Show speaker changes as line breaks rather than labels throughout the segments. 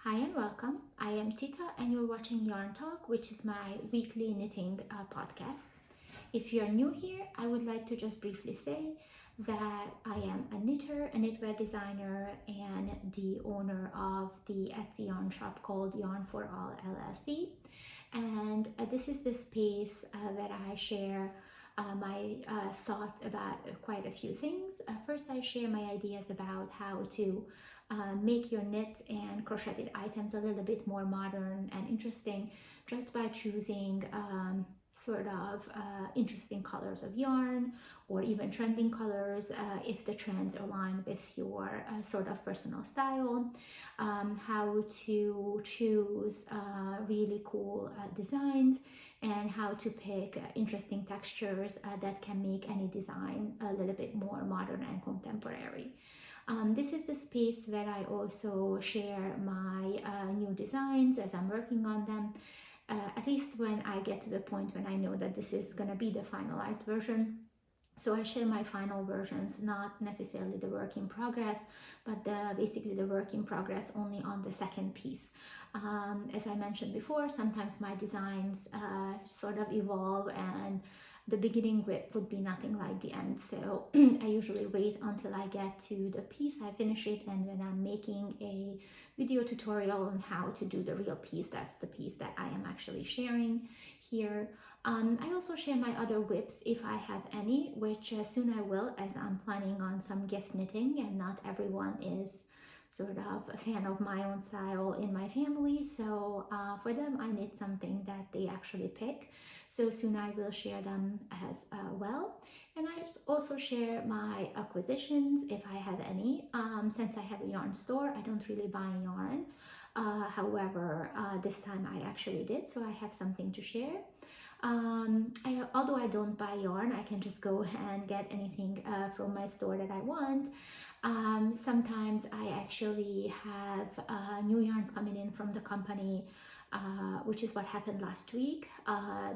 Hi and welcome. I am Tita and you're watching Yarn Talk, which is my weekly knitting podcast. If you're new here, I would like to just briefly say that I am a knitter, a knitwear designer, and the owner of the Etsy yarn shop called Yarn for All LLC. And this is the space that I share my thoughts about quite a few things. First, I share my ideas about how to make your knit and crocheted items a little bit more modern and interesting just by choosing interesting colors of yarn or even trending colors if the trends align with your sort of personal style, how to choose really cool designs, and how to pick interesting textures that can make any design a little bit more modern and contemporary. This is the space where I also share my new designs as I'm working on them, at least when I get to the point when I know that this is going to be the finalized version. So I share my final versions, not necessarily the work in progress, but basically the work in progress only on the second piece. As I mentioned before, sometimes my designs sort of evolve and the beginning would be nothing like the end. So I usually wait until I get to the piece, I finish it, and when I'm making a video tutorial on how to do the real piece, that's the piece that I am actually sharing here. I also share my other whips if I have any, which soon I will, as I'm planning on some gift knitting, and not everyone is sort of a fan of my own style in my family. So for them, I knit something that they actually pick. So soon I will share them as well. And I also share my acquisitions if I have any. Since I have a yarn store, I don't really buy yarn. However, this time I actually did, so I have something to share. Although I don't buy yarn, I can just go and get anything from my store that I want. Sometimes I actually have new yarns coming in from the company, which is what happened last week.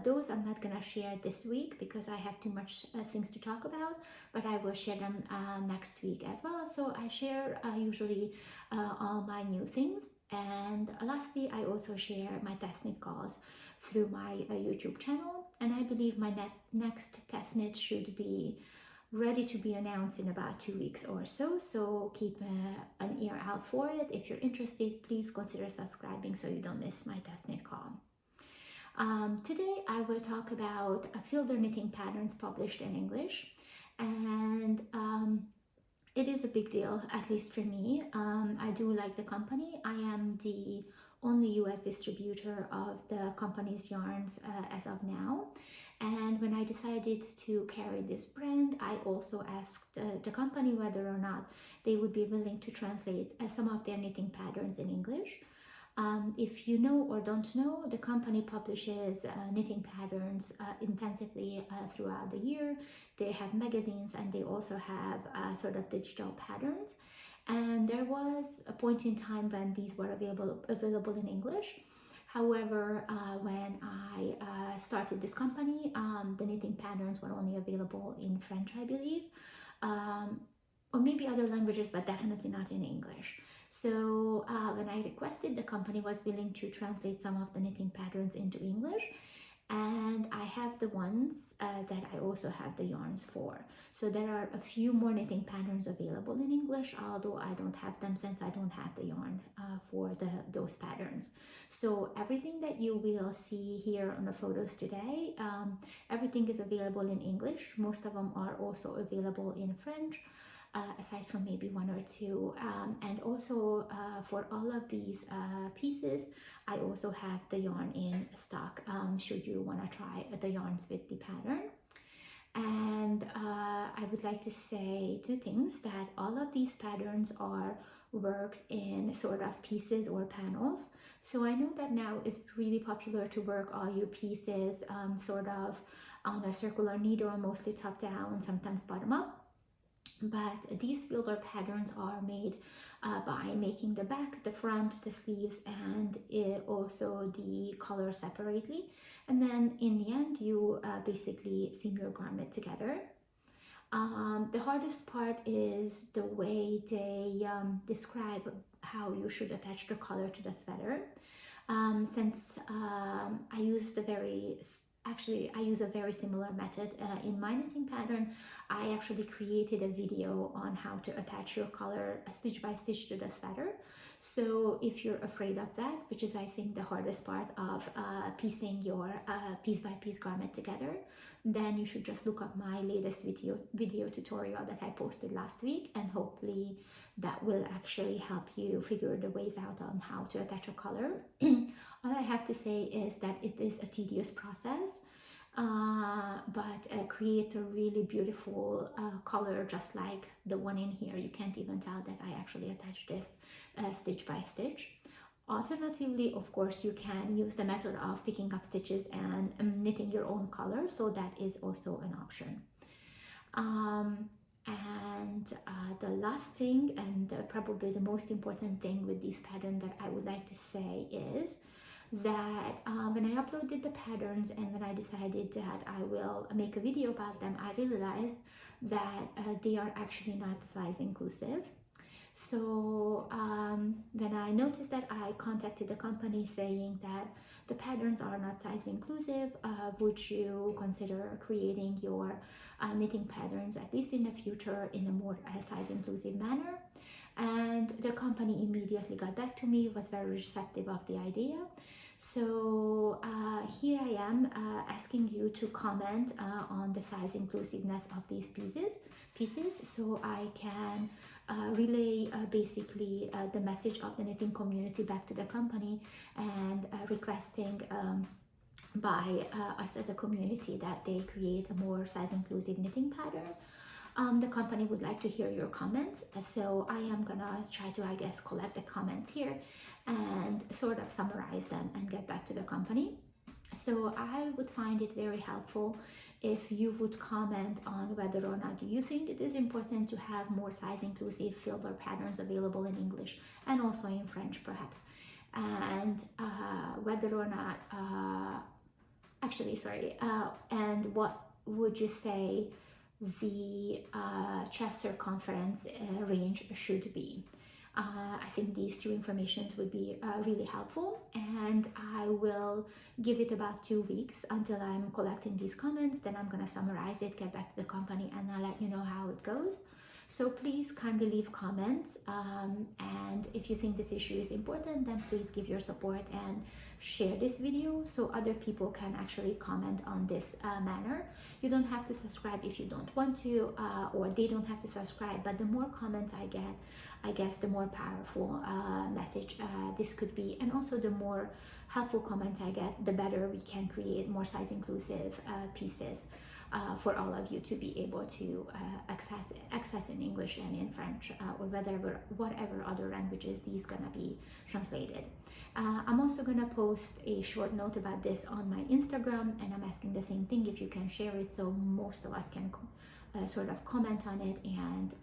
Those I'm not gonna share this week because I have too much things to talk about, but I will share them next week as well. So I share usually all my new things. And lastly, I also share my test knit calls through my YouTube channel. And I believe my next test knit should be ready to be announced in about 2 weeks or so. So keep an ear out for it. If you're interested, please consider subscribing so you don't miss my test knit call. Today I will talk about Phildar knitting patterns published in English, and it is a big deal, at least for me. I do like the company. I am the only US distributor of the company's yarns as of now. And when I decided to carry this brand, I also asked the company whether or not they would be willing to translate some of their knitting patterns in English. If you know or don't know, the company publishes knitting patterns intensively throughout the year. They have magazines and they also have sort of digital patterns. And there was a point in time when these were available in English. However, when I started this company, the knitting patterns were only available in French, I believe, or maybe other languages, but definitely not in English. So when I requested, the company was willing to translate some of the knitting patterns into English. And I have the ones that I also have the yarns for. So there are a few more knitting patterns available in English, although I don't have them since I don't have the yarn for those patterns. So everything that you will see here on the photos today, everything is available in English. Most of them are also available in French, aside from maybe one or two. And also for all of these pieces, I also have the yarn in stock should you want to try the yarns with the pattern. And I would like to say two things: that all of these patterns are worked in sort of pieces or panels. So I know that now it's really popular to work all your pieces sort of on a circular needle, mostly top down, sometimes bottom up. But these Phildar patterns are made by making the back, the front, the sleeves, and also the collar separately. And then in the end, you basically seam your garment together. The hardest part is the way they describe how you should attach the color to the sweater. Since I use a very similar method in my knitting pattern. I actually created a video on how to attach your color stitch by stitch to the sweater. So if you're afraid of that, which is I think the hardest part of piecing your piece by piece garment together, then you should just look up my latest video tutorial that I posted last week, and hopefully that will actually help you figure the ways out on how to attach a color. All I have to say is that it is a tedious process, but creates a really beautiful color, just like the one in here. You can't even tell that I actually attached this stitch by stitch. Alternatively, of course, you can use the method of picking up stitches and knitting your own color, so that is also an option. The last thing, and probably the most important thing with this pattern that I would like to say is that when I uploaded the patterns and when I decided that I will make a video about them, I realized that they are actually not size inclusive. So when I noticed that, I contacted the company saying that the patterns are not size inclusive. Would you consider creating your knitting patterns, at least in the future, in a more size inclusive manner? And the company immediately got back to me, was very receptive of the idea. So here I am asking you to comment on the size inclusiveness of these pieces, so I can relay basically the message of the knitting community back to the company, and requesting by us as a community that they create a more size inclusive knitting pattern. The company would like to hear your comments, so I am gonna try to, I guess, collect the comments here and sort of summarize them and get back to the company. So I would find it very helpful if you would comment on whether or not do you think it is important to have more size inclusive Phildar patterns available in English and also in French perhaps, and whether or not and what would you say the chest circumference range should be. I think these two informations would be really helpful, and I will give it about 2 weeks until I'm collecting these comments. Then I'm going to summarize it, get back to the company, and I'll let you know how it goes. So please kindly leave comments, and if you think this issue is important, then please give your support and share this video so other people can actually comment on this manner. You don't have to subscribe if you don't want to, or they don't have to subscribe, but the more comments I get, I guess the more powerful message this could be, and also the more helpful comments I get, the better we can create more size inclusive pieces for all of you to be able to access in English and in French, or whatever other languages these gonna be translated. I'm also gonna post a short note about this on my Instagram, and I'm asking the same thing if you can share it so most of us can sort of comment on it, and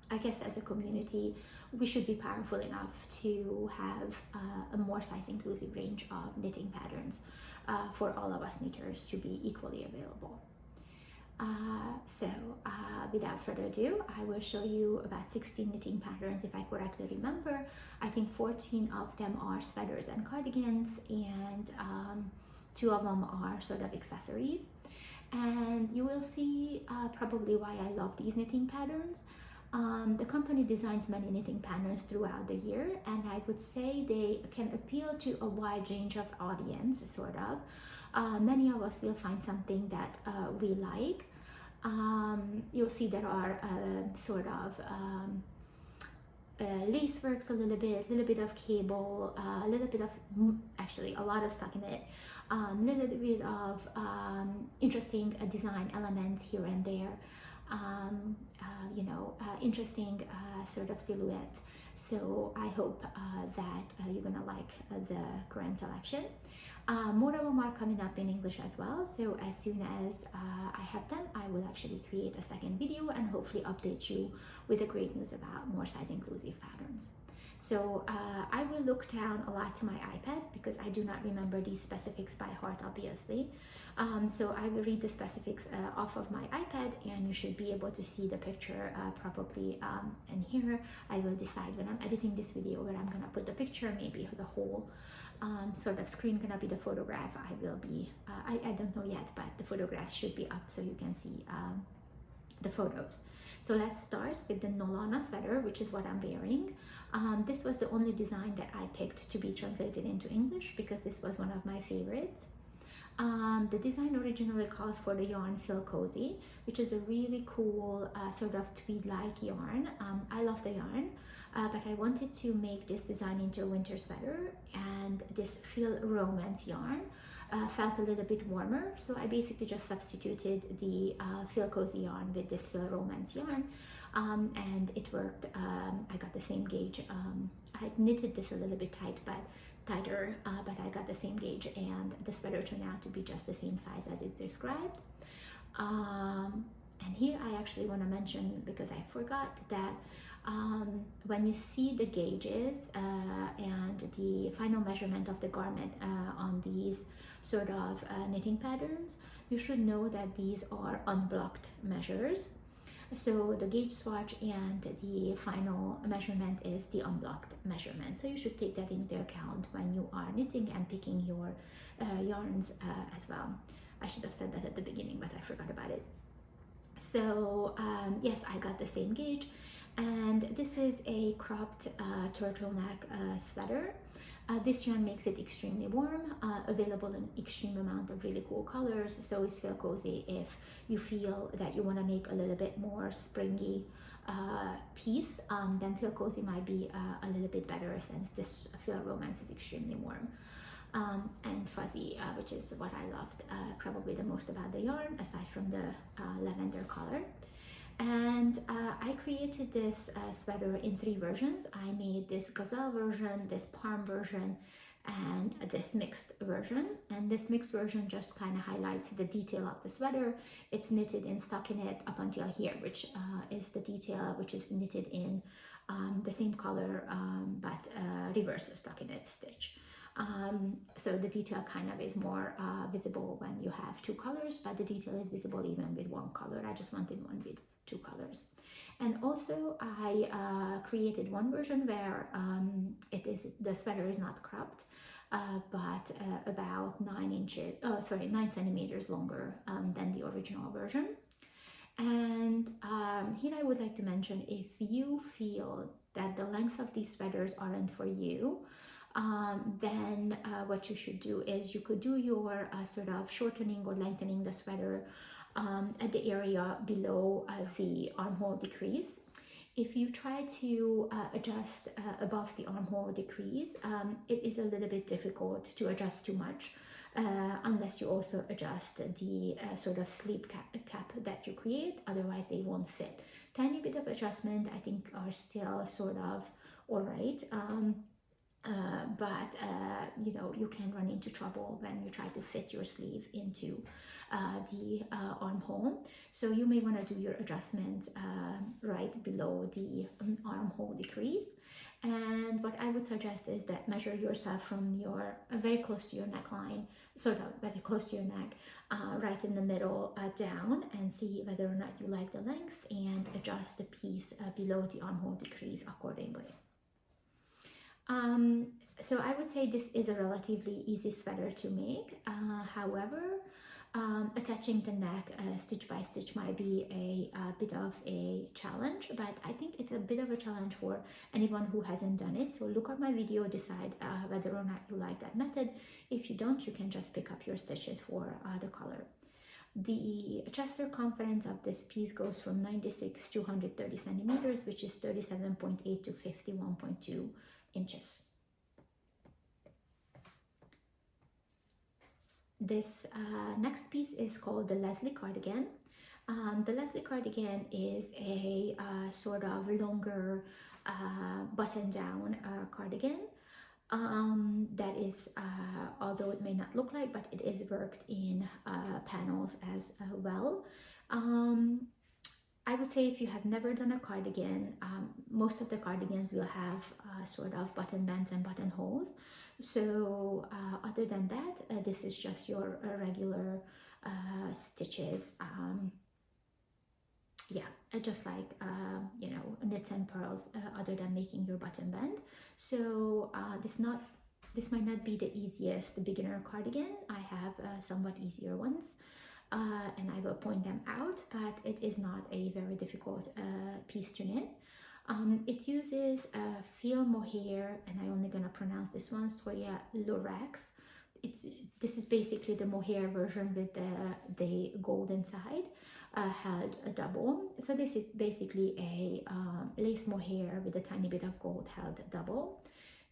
I guess as a community we should be powerful enough to have a more size inclusive range of knitting patterns for all of us knitters to be equally available. So without further ado, I will show you about 16 knitting patterns if I correctly remember. I think 14 of them are sweaters and cardigans, and 2 of them are sort of accessories. And you will see probably why I love these knitting patterns. The company designs many knitting patterns throughout the year, and I would say they can appeal to a wide range of audience, sort of. Many of us will find something that we like. You'll see there are sort of lace works a little bit of cable, a little bit of, actually a lot of stuff in it, little bit of interesting design elements here and there. Interesting sort of silhouette. So I hope that you're gonna like the current selection. More of them are coming up in English as well, so as soon as I have them, I will actually create a second video and hopefully update you with the great news about more size inclusive patterns. So I will look down a lot to my iPad because I do not remember these specifics by heart, obviously. So I will read the specifics off of my iPad, and you should be able to see the picture probably. And here I will decide when I'm editing this video where I'm gonna put the picture, maybe the whole sort of screen gonna be the photograph. I don't know yet, but the photographs should be up so you can see the photos. So let's start with the Nolana sweater, which is what I'm wearing. This was the only design that I picked to be translated into English because this was one of my favorites. The design originally calls for the yarn Feel Cozy, which is a really cool sort of tweed-like yarn. I love the yarn, but I wanted to make this design into a winter sweater, and this Feel Romance yarn felt a little bit warmer, so I basically just substituted the Feel Cozy yarn with this Feel Romance yarn, and it worked. I got the same gauge. I knitted this a little bit tighter, but I got the same gauge, and the sweater turned out to be just the same size as it's described. And here I actually want to mention, because I forgot, that when you see the gauges and the final measurement of the garment on these sort of knitting patterns, you should know that these are unblocked measures. So the gauge swatch and the final measurement is the unblocked measurement. So you should take that into account when you are knitting and picking your yarns as well. I should have said that at the beginning, but I forgot about it. So yes, I got the same gauge, and this is a cropped turtleneck sweater. This yarn makes it extremely warm, available in extreme amount of really cool colors, so it's Feel Cozy if you feel that you want to make a little bit more springy piece, then Feel Cozy might be a little bit better, since this Feel Romance is extremely warm and fuzzy, which is what I loved probably the most about the yarn, aside from the lavender color. And I created this sweater in 3 versions. I made this gazelle version, this palm version, and this mixed version. And this mixed version just kind of highlights the detail of the sweater. It's knitted in stockinette up until here, which is the detail, which is knitted in the same color, but reverse stockinette stitch. So the detail kind of is more visible when you have 2 colors, but the detail is visible even with 1 color. I just wanted one with 2 colors. And also I created one version where the sweater is not cropped, but about 9 centimeters longer than the original version. And here I would like to mention, if you feel that the length of these sweaters aren't for you, then what you should do is you could do your sort of shortening or lengthening the sweater at the area below the armhole decrease. If you try to adjust above the armhole decrease, it is a little bit difficult to adjust too much unless you also adjust the sort of sleeve cap that you create, otherwise they won't fit. Tiny bit of adjustment I think are still sort of all right. But you know, you can run into trouble when you try to fit your sleeve into the armhole. So you may want to do your adjustments right below the armhole decrease. And what I would suggest is that measure yourself from your very close to your neckline, sort of very close to your neck, right in the middle down, and see whether or not you like the length, and adjust the piece below the armhole decrease accordingly. So I would say this is a relatively easy sweater to make. However, attaching the neck stitch by stitch might be a bit of a challenge, but I think it's a bit of a challenge for anyone who hasn't done it. So look at my video, decide whether or not you like that method. If you don't, you can just pick up your stitches for the color. The chest circumference of this piece goes from 96 to 130 centimeters, which is 37.8 to 51.2 inches. This next piece is called the Leslie cardigan. The Leslie cardigan is a sort of longer button-down cardigan that is, although it may not look like, but it is worked in panels as well. I would say if you have never done a cardigan, most of the cardigans will have sort of button bands and buttonholes. So other than that, this is just your regular stitches. Yeah, just like you know, knits and pearls, other than making your button band. So this might not be the easiest beginner cardigan. I have somewhat easier ones, and I will point them out, but it is not a very difficult piece to knit. It uses fil mohair, and I'm only gonna pronounce this one, Soya Lorax. This is basically the mohair version with the gold inside, held a double. So this is basically a lace mohair with a tiny bit of gold held double.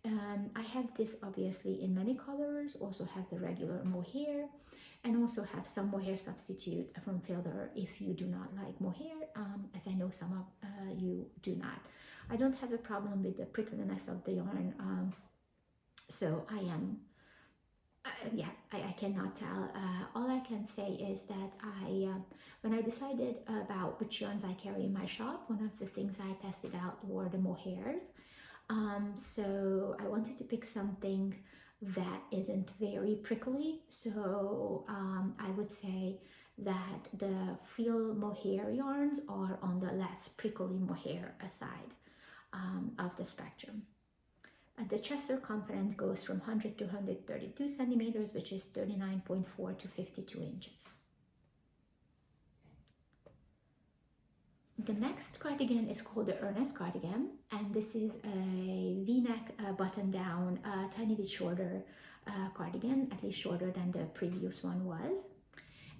I have this obviously in many colors, also have the regular mohair, and also have some mohair substitute from Phildar if you do not like mohair, as I know some of you do not. I don't have a problem with the prickliness of the yarn, so I am yeah, I cannot tell. All I can say is that when I decided about which yarns I carry in my shop, one of the things I tested out were the mohairs. So I wanted to pick something that isn't very prickly. So I would say that the fil mohair yarns are on the less prickly mohair side of the spectrum. The chest circumference goes from 100 to 132 centimeters, which is 39.4 to 52 inches. The next cardigan is called the Earnest cardigan, and this is a V-neck button-down, tiny bit shorter cardigan, at least shorter than the previous one was.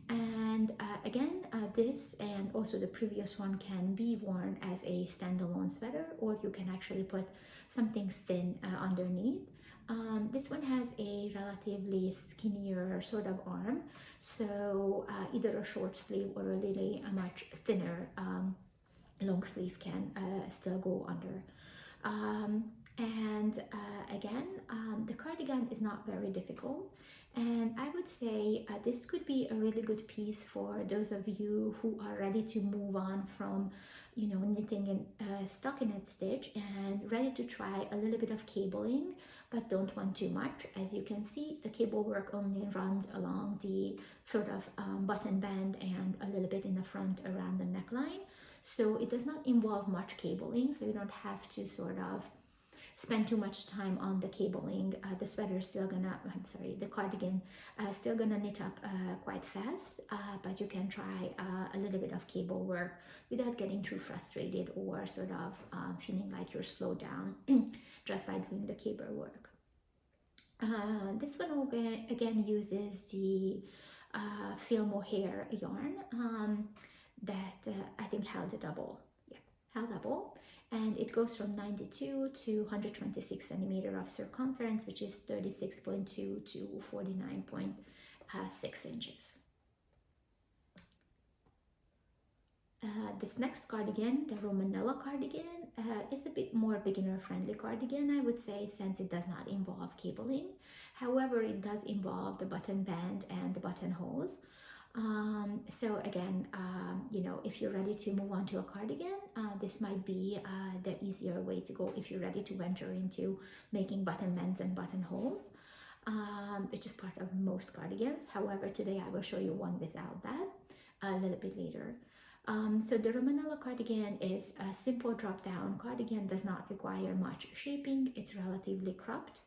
And again, this and also the previous one can be worn as a standalone sweater, or you can actually put something thin underneath. This one has a relatively skinnier sort of arm, so either a short sleeve or a really much thinner long sleeve can still go under. Again, the cardigan is not very difficult, and I would say this could be a really good piece for those of you who are ready to move on from, you know, knitting in stockinette stitch and ready to try a little bit of cabling, but don't want too much. As you can see, the cable work only runs along the sort of button band and a little bit in the front around the neckline. So it does not involve much cabling, so you don't have to sort of spend too much time on the cabling. The sweater is still gonna, the cardigan still gonna knit up quite fast, but you can try a little bit of cable work without getting too frustrated or sort of feeling like you're slowed down just by doing the cable work. This one again uses the fil mohair yarn that I think held a double. Yeah, held double. And it goes from 92 to 126 centimeter of circumference, which is 36.2 to 49.6 inches. This next cardigan, the Romanella cardigan, is a bit more beginner friendly cardigan, I would say, since it does not involve cabling. However, it does involve the button band and the buttonholes. So again, you know, if you're ready to move on to a cardigan, this might be the easier way to go if you're ready to venture into making button bands and buttonholes, which is part of most cardigans. However, today I will show you one without that a little bit later. So the Romanella cardigan is a simple drop-down cardigan, does not require much shaping. It's relatively cropped,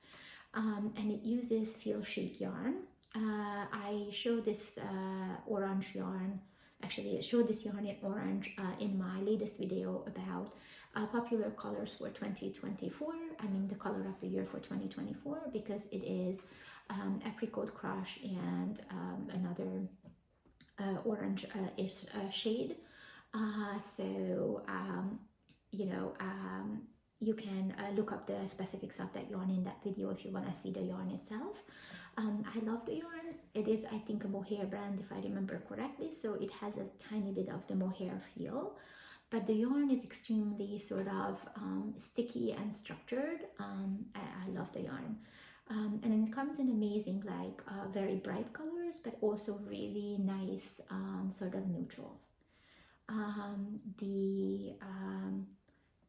and it uses fil chic yarn. I show this orange yarn, actually I showed this yarn in orange in my latest video about popular colors for 2024. I mean the color of the year for 2024, because it is apricot crush and another orange-ish shade. You know, you can look up the specifics of that yarn in that video if you want to see the yarn itself. I love the yarn. It is, I think, a mohair brand if I remember correctly, so it has a tiny bit of the mohair feel, but the yarn is extremely sort of sticky and structured. I love the yarn. And it comes in amazing, like very bright colors, but also really nice sort of neutrals. The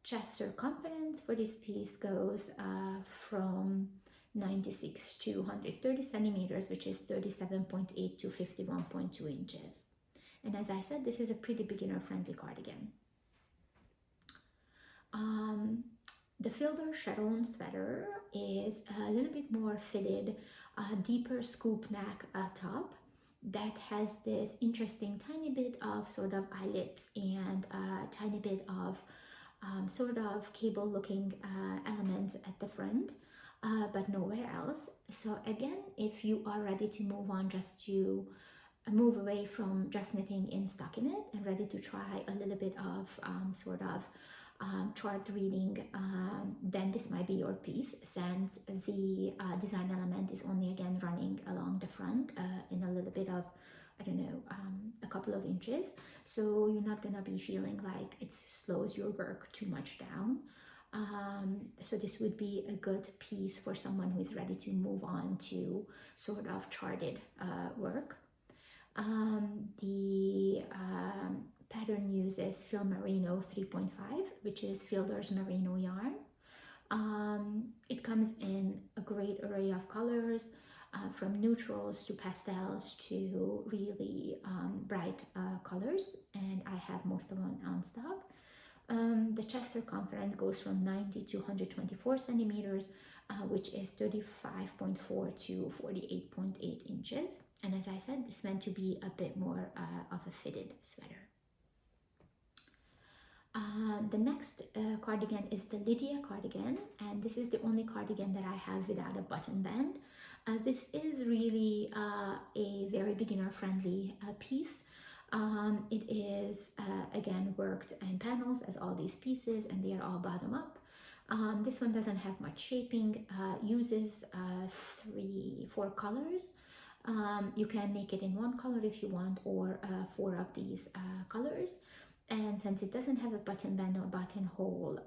chest circumference for this piece goes from 96 to 130 centimeters, which is 37.8 to 51.2 inches. And as I said, this is a pretty beginner-friendly cardigan. The Phildar Sharon sweater is a little bit more fitted, deeper scoop neck top that has this interesting tiny bit of sort of eyelets and a tiny bit of sort of cable looking elements at the front, but nowhere else. So again, if you are ready to move on, just to move away from just knitting in stockinette and ready to try a little bit of sort of chart reading, then this might be your piece, since the design element is only again running along the front in a little bit of, I don't know, a couple of inches. So you're not gonna be feeling like it slows your work too much down. So this would be a good piece for someone who is ready to move on to sort of charted work. The pattern uses Fil Merino 3.5, which is Phildar's merino yarn. It comes in a great array of colors, from neutrals to pastels to really bright colors, and I have most of them on stock. The chest circumference goes from 90 to 124 centimeters, which is 35.4 to 48.8 inches. And as I said, this is meant to be a bit more of a fitted sweater. The next cardigan is the Lydia cardigan, and this is the only cardigan that I have without a button band. This is really a very beginner-friendly piece. It is again worked in panels as all these pieces, and they are all bottom up. This one doesn't have much shaping, uses 4 colors. You can make it in one color if you want, or 4 of these colors. And since it doesn't have a button band or buttonhole,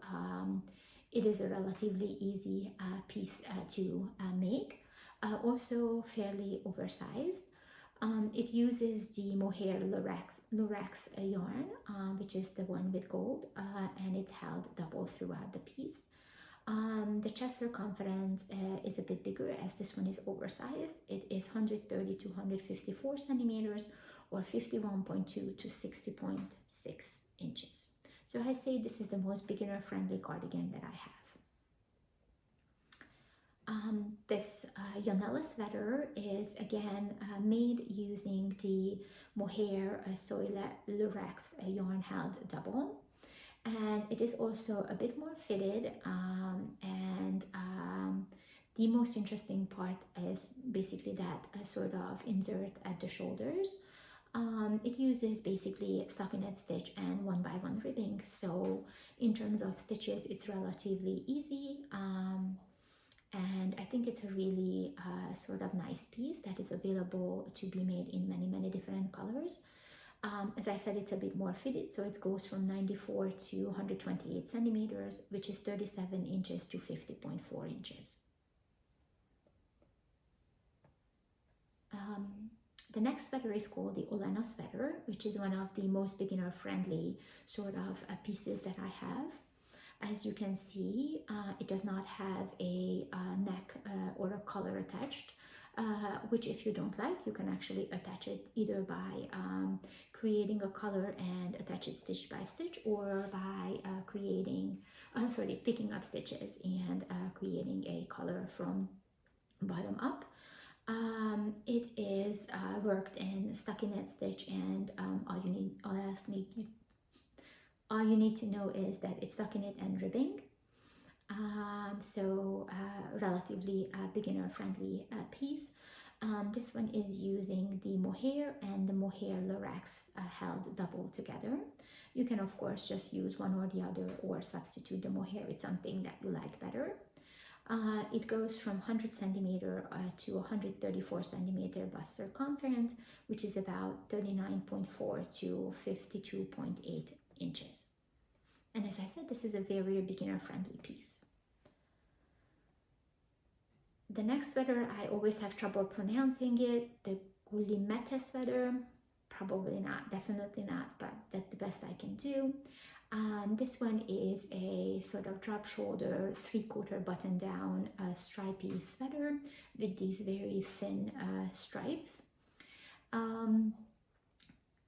it is a relatively easy piece to make. Also fairly oversized. It uses the mohair lurex yarn, which is the one with gold, and it's held double throughout the piece. The chest circumference is a bit bigger, as this one is oversized. It is 130 to 154 centimeters, or 51.2 to 60.6 inches. So I say this is the most beginner-friendly cardigan that I have. This Yanella sweater is again made using the mohair soy lurex yarn held double, and it is also a bit more fitted, and the most interesting part is basically that sort of insert at the shoulders. It uses basically stockinette stitch and 1x1 ribbing, so in terms of stitches it's relatively easy, and I think it's a really sort of nice piece that is available to be made in many different colors. As I said, it's a bit more fitted, so it goes from 94 to 128 centimeters, which is 37 inches to 50.4 inches. The next sweater is called the Olena sweater, which is one of the most beginner-friendly sort of pieces that I have. As you can see, it does not have a neck or a collar attached, which if you don't like, you can actually attach it either by creating a collar and attach it stitch by stitch, or by picking up stitches and creating a collar from bottom up. It is worked in stockinette stitch, and all you need to know is that it's stockinette and ribbing. So relatively beginner-friendly piece. This one is using the mohair and the mohair lurex held double together. You can of course just use one or the other, or substitute the mohair with something that you like better. It goes from 100 centimeter to 134 centimeter bust circumference, which is about 39.4 to 52.8 inches. And as I said, this is a very beginner-friendly piece. The next sweater, I always have trouble pronouncing it, the Gulimete sweater, probably not, definitely not, but that's the best I can do. This one is a sort of drop shoulder, 3/4 button down stripy sweater with these very thin stripes.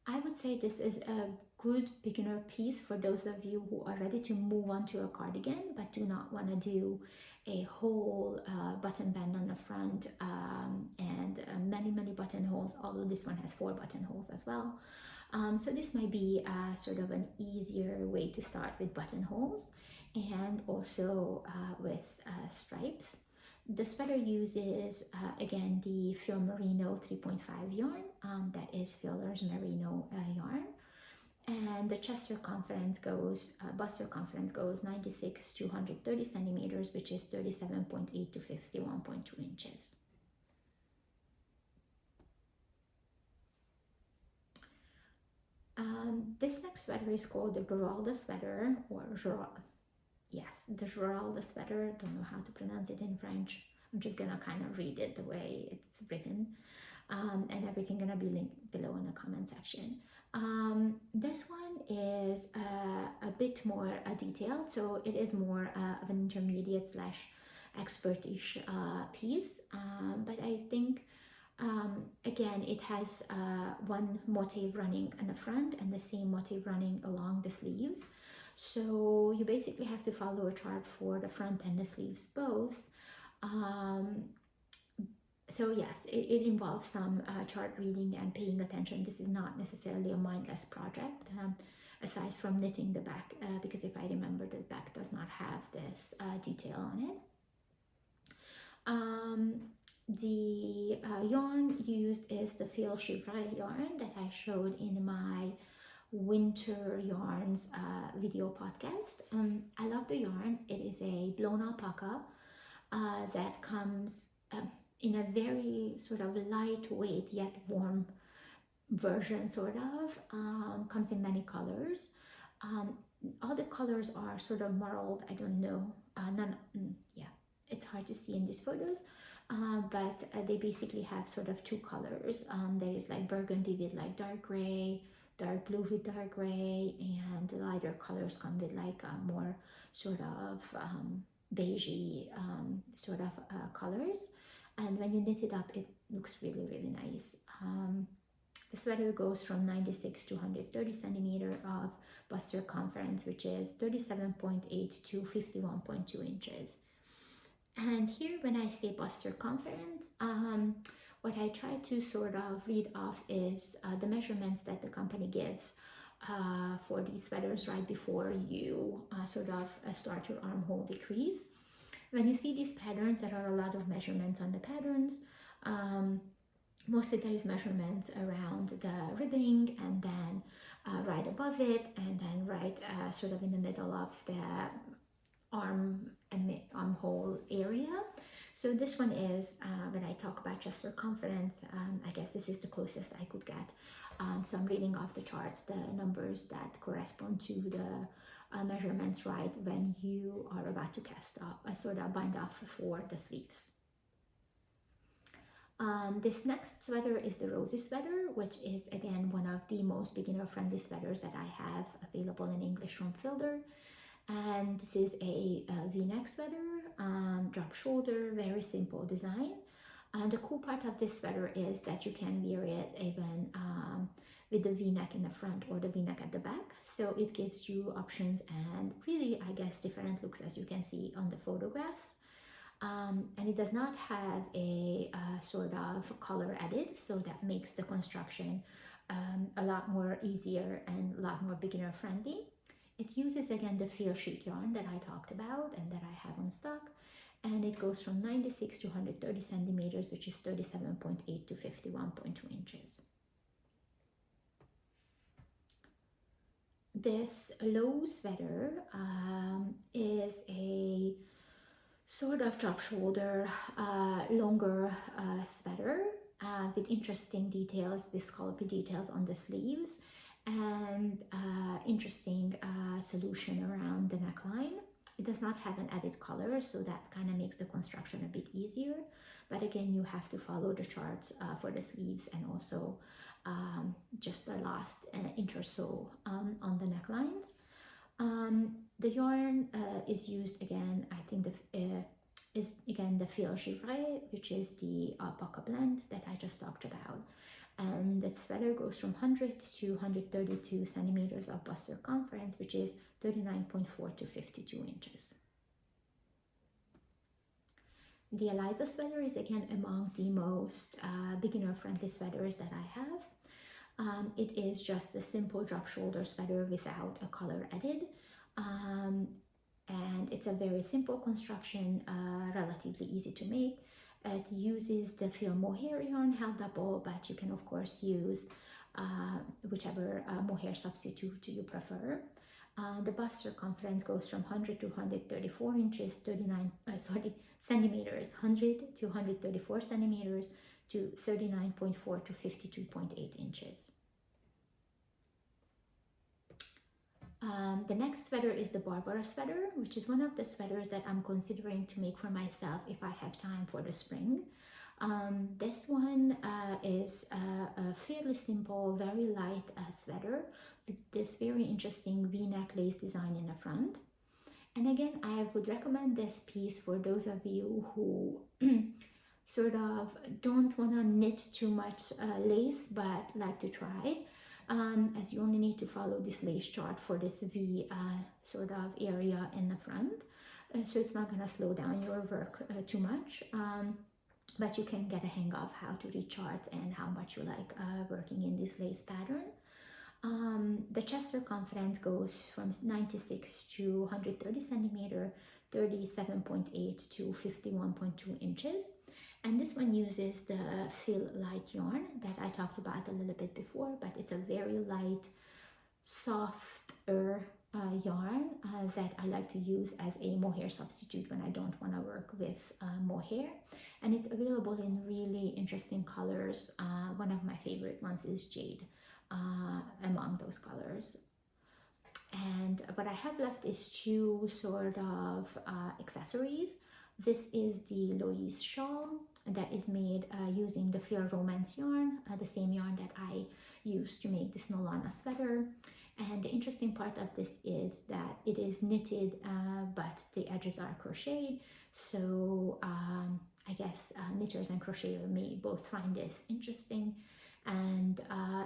I would say this is a good beginner piece for those of you who are ready to move on to a cardigan but do not want to do a whole button band on the front and many buttonholes, although this one has 4 buttonholes as well. So this might be sort of an easier way to start with buttonholes and also with stripes. The sweater uses, again, the Phil Merino 3.5 yarn. That is Phildar's Merino yarn. And the chest circumference goes, bust circumference goes 96 to 130 centimeters, which is 37.8 to 51.2 inches. This next sweater is called the Geralda sweater, or yes, the Geralda sweater. Don't know how to pronounce it in French. I'm just gonna kind of read it the way it's written, and everything gonna be linked below in the comment section. This one is a bit more detailed, so it is more of an intermediate slash expert-ish piece, but I think again, it has one motif running in the front and the same motif running along the sleeves. So you basically have to follow a chart for the front and the sleeves both. So yes, it involves some chart reading and paying attention. This is not necessarily a mindless project, aside from knitting the back, because if I remember, the back does not have this detail on it. The yarn used is the Phil Chivray yarn that I showed in my winter yarns video podcast. I love the yarn. It is a blown alpaca that comes in a very sort of lightweight yet warm version, sort of. Comes in many colors. All the colors are sort of marled. I don't know. Yeah, it's hard to see in these photos. But they basically have sort of 2 colors. There is like burgundy with like dark gray, dark blue with dark gray, and the lighter colors come with like more sort of beigey sort of colors. And when you knit it up, it looks really nice. The sweater goes from 96 to 130 centimeter of bust circumference, which is 37.8 to 51.2 inches. And here, when I say bust circumference, what I try to sort of read off is the measurements that the company gives for these sweaters right before you sort of start your armhole decrease. When you see these patterns, there are a lot of measurements on the patterns. Mostly there is measurements around the ribbing, and then right above it, and then right sort of in the middle of the armhole area. So this one is, when I talk about chest circumference, I guess this is the closest I could get. So I'm reading off the charts, the numbers that correspond to the measurements right when you are about to cast up, sort of bind off for the sleeves. This next sweater is the Rosy sweater, which is again one of the most beginner-friendly sweaters that I have available in English from Phildar. And this is a V-neck sweater, drop shoulder, very simple design. And the cool part of this sweater is that you can wear it even with the V-neck in the front or the V-neck at the back. So it gives you options and really, I guess, different looks, as you can see on the photographs. And it does not have a sort of color added, so that makes the construction a lot more easier and a lot more beginner friendly. It uses again the Phil sheet yarn that I talked about and that I have on stock, and it goes from 96 to 130 centimeters, which is 37.8 to 51.2 inches. This low sweater is a sort of drop shoulder, longer sweater with interesting details, discolored details on the sleeves, and interesting solution around the neckline. it does not have an added color, so that kind of makes the construction a bit easier. But again, you have to follow the charts for the sleeves, and also just the last inch or so on the necklines. The yarn is used again, I think is again the fil givré, which is the alpaca blend that I just talked about. And the sweater goes from 100 to 132 centimeters of bust circumference, which is 39.4 to 52 inches. The Eliza sweater is again among the most beginner-friendly sweaters that I have. It is just a simple drop shoulder sweater without a color added. And it's a very simple construction, relatively easy to make. It uses the fil mohair yarn held double, but you can of course use whichever mohair substitute you prefer. The bust circumference goes from 100 to 134 inches, centimeters, 100 to 134 centimeters to 39.4 to 52.8 inches. The next sweater is the Barbara sweater, which is one of the sweaters that I'm considering to make for myself if I have time for the spring. This one is a fairly simple, very light sweater with this very interesting V-neck lace design in the front. And again, I would recommend this piece for those of you who sort of don't want to knit too much lace but like to try. As you only need to follow this lace chart for this V sort of area in the front, so it's not going to slow down your work too much, but you can get a hang of how to read charts and how much you like working in this lace pattern. The chest circumference goes from 96 to 130 centimeter, 37.8 to 51.2 inches. And this one uses the fil light yarn that I talked about a little bit before, but it's a very light, softer yarn that I like to use as a mohair substitute when I don't want to work with mohair. And it's available in really interesting colors. One of my favorite ones is jade among those colors. And what I have left is two sort of accessories. This is the Loise shawl that is made using the fil romance yarn, the same yarn that I used to make the Snowlana sweater. And the interesting part of this is that it is knitted, but the edges are crocheted. So I guess knitters and crocheters may both find this interesting. And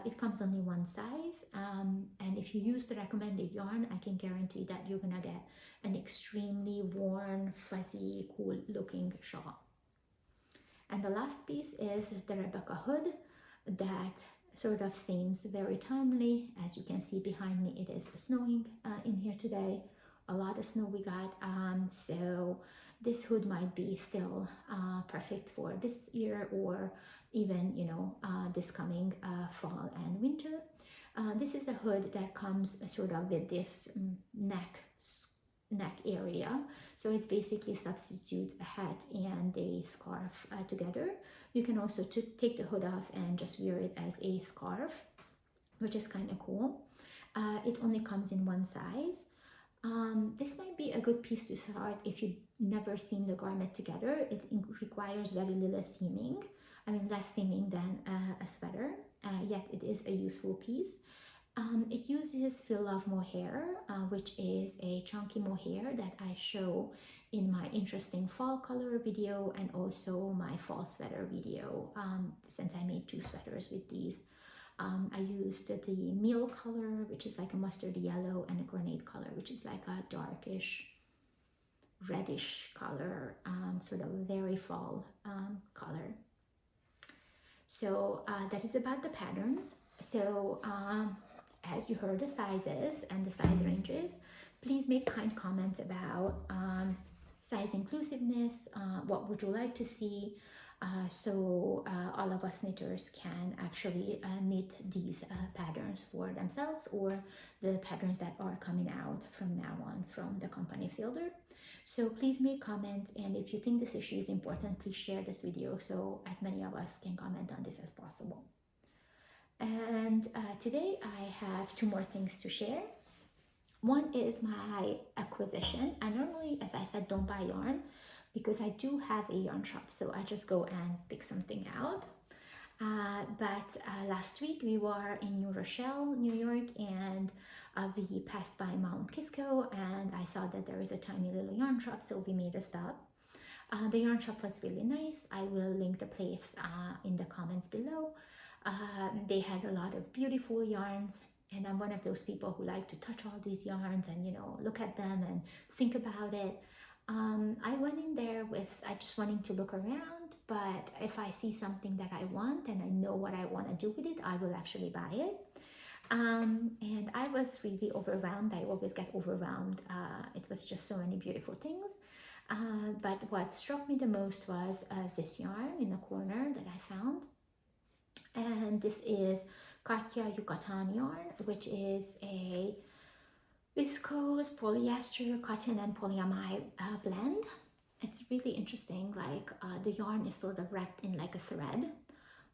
it comes only one size. And if you use the recommended yarn, I can guarantee that you're gonna get an extremely worn, fuzzy, cool looking shawl. And the last piece is the Rebecca hood that sort of seems very timely. As you can see behind me, it is snowing in here today. A lot of snow we got. So this hood might be still perfect for this year, or even, you know, this coming fall and winter. This is a hood that comes sort of with this neck area, so it's basically substitutes a hat and a scarf together. You can also take the hood off and just wear it as a scarf, which is kind of cool. It only comes in one size. This might be a good piece to start if you've never seen the garment together. It requires very little seaming. I mean, less seaming than a sweater, yet it is a useful piece. It uses fil love mohair, which is a chunky mohair that I show in my interesting fall color video and also my fall sweater video, since I made two sweaters with these. I used the meal color, which is like a mustard yellow, and a grenade color, which is like a darkish reddish color, sort of very fall color. So that is about the patterns. So as you heard the sizes and the size ranges, please make kind comments about size inclusiveness. What would you like to see? So all of us knitters can actually knit these patterns for themselves, or the patterns that are coming out from now on from the company Phildar. So please make comments, and if you think this issue is important, please share this video so as many of us can comment on this as possible. And today I have two more things to share. One is my acquisition. I normally, as I said, don't buy yarn because I do have a yarn shop, so I just go and pick something out. But last week we were in New Rochelle, New York, and we passed by Mount Kisco, and I saw that there is a tiny little yarn shop, so we made a stop. The yarn shop was really nice. I will link the place in the comments below. They had a lot of beautiful yarns, and I'm one of those people who like to touch all these yarns and, you know, look at them and think about it. I went in there with I just wanting to look around, but if I see something that I want and I know what I want to do with it, I will actually buy it. And I was really overwhelmed. I always get overwhelmed. It was just so many beautiful things. But what struck me the most was this yarn in the corner that I found. And this is Katya Yucatan yarn, which is a viscose, polyester, cotton, and polyamide blend. It's really interesting. Like the yarn is sort of wrapped in like a thread.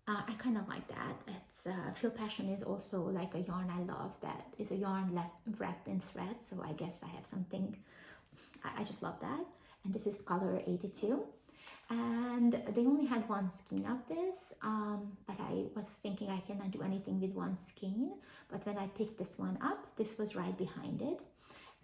I kind of like that. It's Feel Passion is also like a yarn I love that is a yarn wrapped in thread. So I guess I have something. I just love that. And this is color 82. And they only had one skein of this, but I was thinking I cannot do anything with one skein. But when I picked this one up, this was right behind it,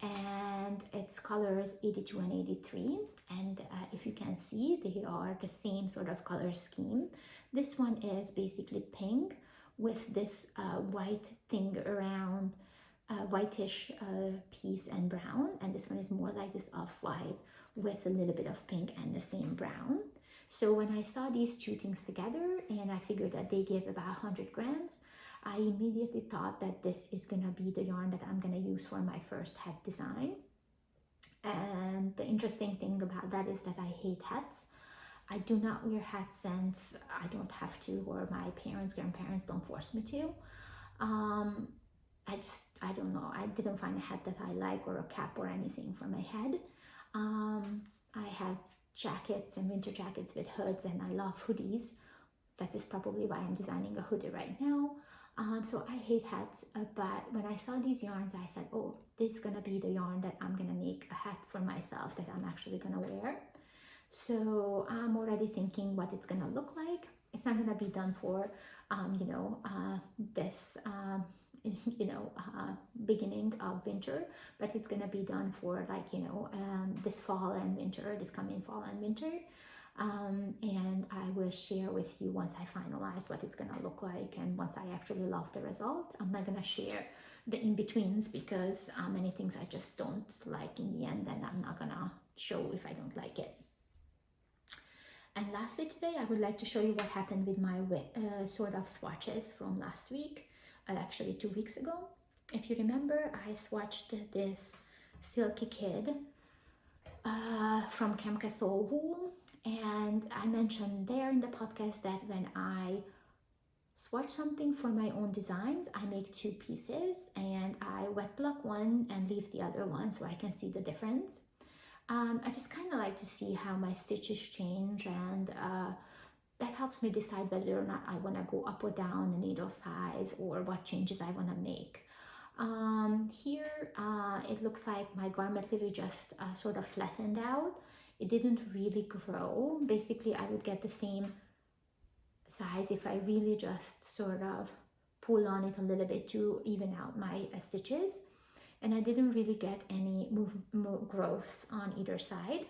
and it's colors 82 and 83. And if you can see, they are the same sort of color scheme. This one is basically pink with this white thing around, whitish piece and brown, and this one is more like this off-white with a little bit of pink and the same brown. So when I saw these two things together and I figured that they give about 100 grams, I immediately thought that this is gonna be the yarn that I'm gonna use for my first hat design. And the interesting thing about that is that I hate hats. I do not wear hats since I don't have to, or my parents, grandparents don't force me to. I don't know, I didn't find a hat that I like, or a cap or anything for my head. I have jackets and winter jackets with hoods, and I love hoodies. That is probably why I'm designing a hoodie right now. So I hate hats, but when I saw these yarns, I said, oh, this is gonna be the yarn that I'm gonna make a hat for myself that I'm actually gonna wear. So I'm already thinking what it's gonna look like. It's not gonna be done for, this, beginning of winter, but it's gonna be done for like, this fall and winter, this coming fall and winter. And I will share with you once I finalize what it's gonna look like, and once I actually love the result. I'm not gonna share the in-betweens because many things I just don't like in the end, and I'm not gonna show if I don't like it. And lastly today, I would like to show you what happened with my sort of swatches from last week, actually 2 weeks ago. If you remember, I swatched this Silky Kid from Kemka Soul Wool, and I mentioned there in the podcast that when I swatch something for my own designs, I make 2 pieces, and I wet block one and leave the other one so I can see the difference. I just kind of like to see how my stitches change, and that helps me decide whether or not I want to go up or down the needle size, or what changes I want to make. Here it looks like my garment really just sort of flattened out. It didn't really grow. Basically, I would get the same size if I really just sort of pull on it a little bit to even out my stitches. And I didn't really get any growth on either side.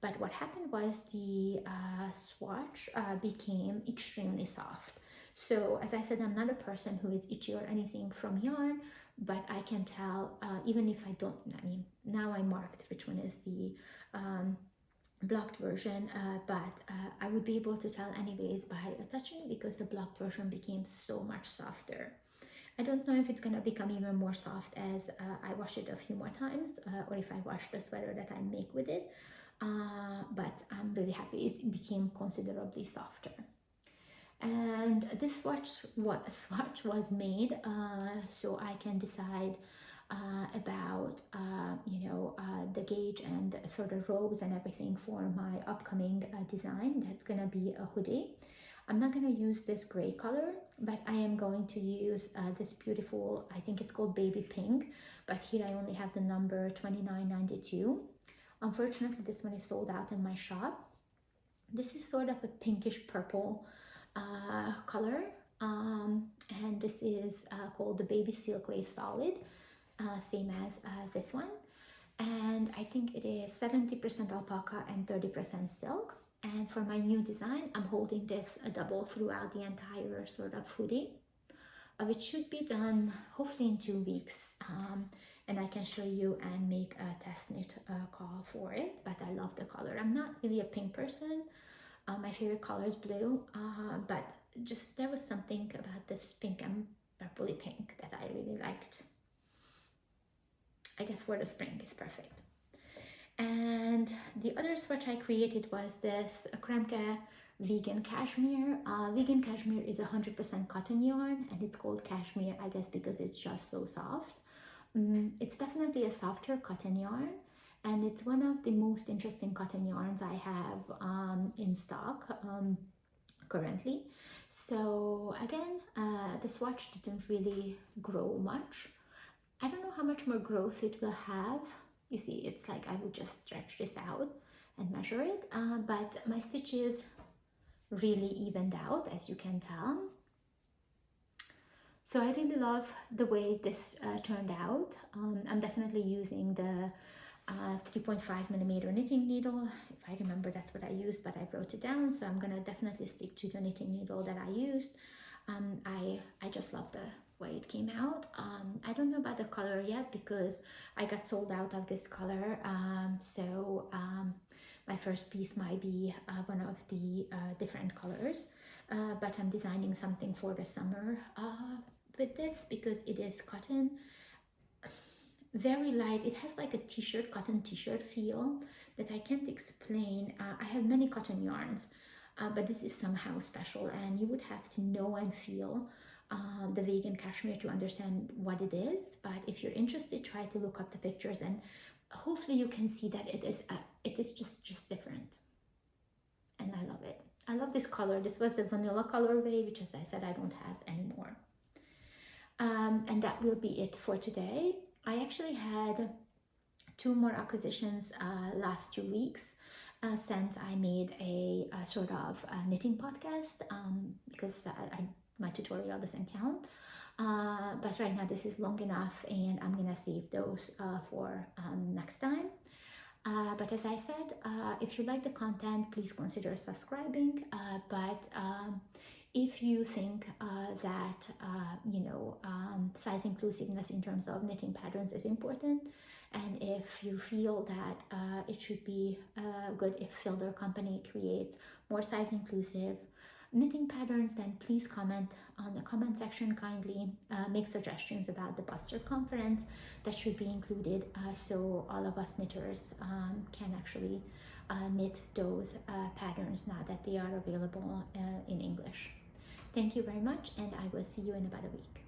But what happened was the swatch became extremely soft. So as I said, I'm not a person who is itchy or anything from yarn, but I can tell, even if I don't, now I marked which one is the blocked version, but I would be able to tell anyways by touching, because the blocked version became so much softer. I don't know if it's gonna become even more soft as I wash it a few more times, or if I wash the sweater that I make with it, but I'm really happy it became considerably softer. And this swatch was made so I can decide about the gauge and sort of rows and everything for my upcoming design. That's gonna be a hoodie. I'm not going to use this gray color, but I am going to use this beautiful, I think it's called baby pink, but here I only have the number 29.92. Unfortunately, this one is sold out in my shop. This is sort of a pinkish purple color, and this is called the Baby Silk Lace Solid, same as this one. And I think it is 70% alpaca and 30% silk. And for my new design, I'm holding this a double throughout the entire sort of hoodie, which should be done hopefully in 2 weeks. And I can show you and make a test knit call for it, but I love the color. I'm not really a pink person. My favorite color is blue, but just there was something about this pink and purpley pink that I really liked. I guess for the spring is perfect. And the other swatch I created was this Kremke vegan cashmere. Vegan cashmere is 100% cotton yarn, and it's called cashmere, I guess, because it's just so soft. It's definitely a softer cotton yarn, and it's one of the most interesting cotton yarns I have in stock currently. So again, the swatch didn't really grow much. I don't know how much more growth it will have. You see, it's like I would just stretch this out and measure it, but my stitches really evened out, as you can tell. So I really love the way this turned out. I'm definitely using the 3.5mm knitting needle. If I remember, that's what I used, but I wrote it down, so I'm gonna definitely stick to the knitting needle that I used. I just love the way it came out. I don't know about the color yet because I got sold out of this color, so my first piece might be one of the different colors, but I'm designing something for the summer with this because it is cotton, very light. It has like a t-shirt, cotton t-shirt feel that I can't explain. I have many cotton yarns, but this is somehow special, and you would have to know and feel the vegan cashmere to understand what it is. But if you're interested, try to look up the pictures, and hopefully you can see that it is just different, and I love it. I love this color. This was the vanilla colorway, which, as I said, I don't have anymore. And that will be it for today. I actually had 2 more acquisitions last 2 weeks since I made a sort of knitting podcast, because my tutorial doesn't count. But right now this is long enough, and I'm gonna save those for next time. But as I said, if you like the content, please consider subscribing. But if you think that size inclusiveness in terms of knitting patterns is important, and if you feel that it should be good if Phildar company creates more size inclusive knitting patterns, then please comment on the comment section kindly. Make suggestions about the Buster conference that should be included, so all of us knitters can actually knit those patterns now that they are available in English. Thank you very much, and I will see you in about a week.